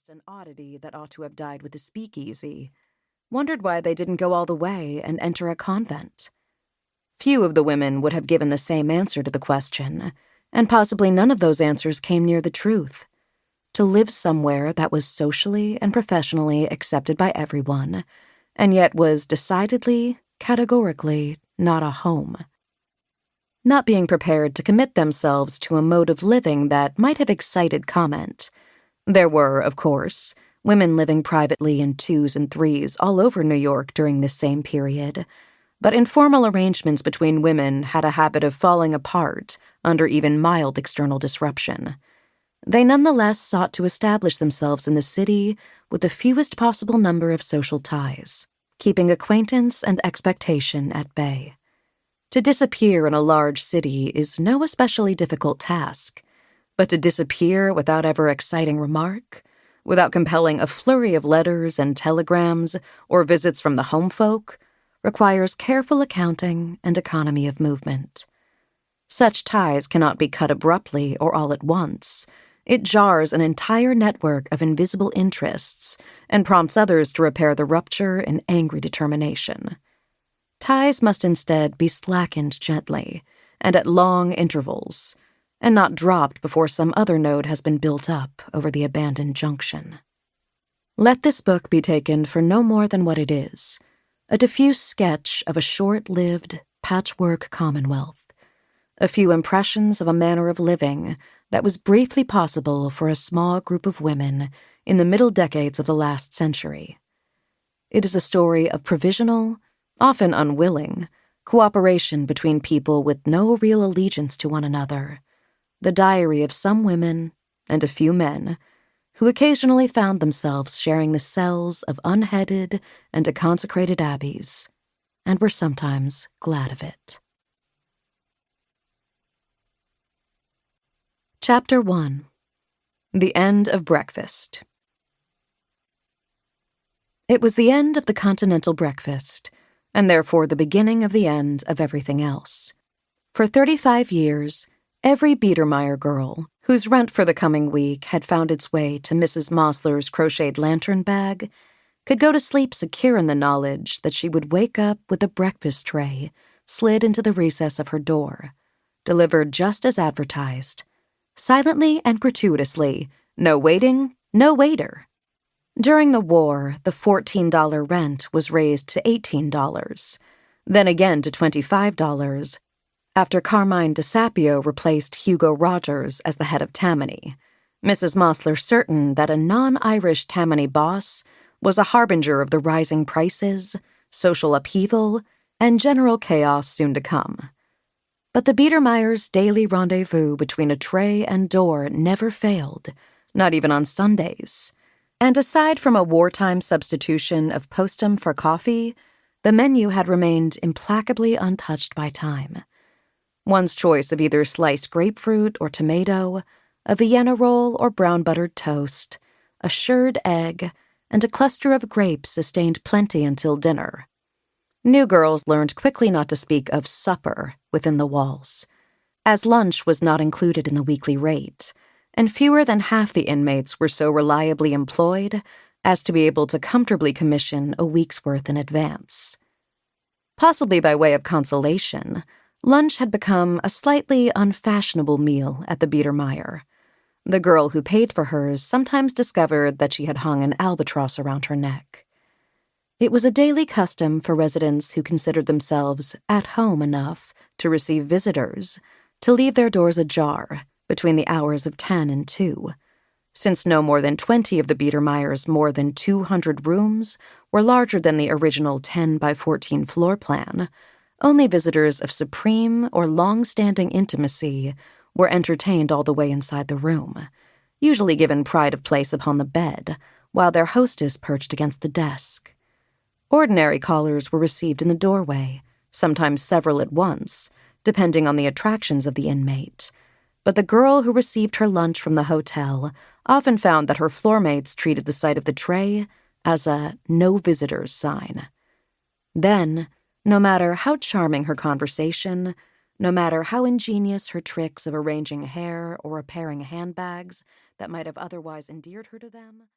just an oddity that ought to have died with a speakeasy, wondered why they didn't go all the way and enter a convent. Few of the women would have given the same answer to the question, and possibly none of those answers came near the truth. To live somewhere that was socially and professionally accepted by everyone, and yet was decidedly, categorically, not a home. Not being prepared to commit themselves to a mode of living that might have excited comment. There were, of course, women living privately in 2s and 3s all over New York during this same period, but informal arrangements between women had a habit of falling apart under even mild external disruption. They nonetheless sought to establish themselves in the city with the fewest possible number of social ties, keeping acquaintance and expectation at bay. To disappear in a large city is no especially difficult task, but to disappear without ever exciting remark, without compelling a flurry of letters and telegrams or visits from the home folk, requires careful accounting and economy of movement. Such ties cannot be cut abruptly or all at once. It jars an entire network of invisible interests and prompts others to repair the rupture in angry determination. Ties must instead be slackened gently and at long intervals, and not dropped before some other node has been built up over the abandoned junction. Let this book be taken for no more than what it is, a diffuse sketch of a short-lived, patchwork commonwealth, a few impressions of a manner of living that was briefly possible for a small group of women in the middle decades of the last century. It is a story of provisional, often unwilling, cooperation between people with no real allegiance to one another, the diary of some women and a few men who occasionally found themselves sharing the cells of unheaded and deconsecrated abbeys, and were sometimes glad of it. Chapter 1. The End of Breakfast. It was the end of the continental breakfast, and therefore the beginning of the end of everything else. For 35 years, every Beidermeier girl, whose rent for the coming week had found its way to Mrs. Mosler's crocheted lantern bag, could go to sleep secure in the knowledge that she would wake up with a breakfast tray slid into the recess of her door, delivered just as advertised, silently and gratuitously, no waiting, no waiter. During the war, the $14 rent was raised to $18, then again to $25, after Carmine DeSapio replaced Hugo Rogers as the head of Tammany, Mrs. Mosler certain that a non-Irish Tammany boss was a harbinger of the rising prices, social upheaval, and general chaos soon to come. But the Beidermeiers' daily rendezvous between a tray and door never failed, not even on Sundays. And aside from a wartime substitution of postum for coffee, the menu had remained implacably untouched by time. One's choice of either sliced grapefruit or tomato, a Vienna roll or brown buttered toast, a shirred egg, and a cluster of grapes sustained plenty until dinner. New girls learned quickly not to speak of supper within the walls, as lunch was not included in the weekly rate, and fewer than half the inmates were so reliably employed as to be able to comfortably commission a week's worth in advance. Possibly by way of consolation, lunch had become a slightly unfashionable meal at the Beidermeier. The girl who paid for hers sometimes discovered that she had hung an albatross around her neck. It was a daily custom for residents who considered themselves at home enough to receive visitors to leave their doors ajar between the hours of 10 and 2, since no more than 20 of the Beidermeier's more than 200 rooms were larger than the original 10 by 14 floor plan. Only visitors of supreme or long-standing intimacy were entertained all the way inside the room, usually given pride of place upon the bed, while their hostess perched against the desk. Ordinary callers were received in the doorway, sometimes several at once, depending on the attractions of the inmate. But the girl who received her lunch from the hotel often found that her floormates treated the sight of the tray as a no visitors sign. Then, no matter how charming her conversation, no matter how ingenious her tricks of arranging hair or repairing handbags that might have otherwise endeared her to them,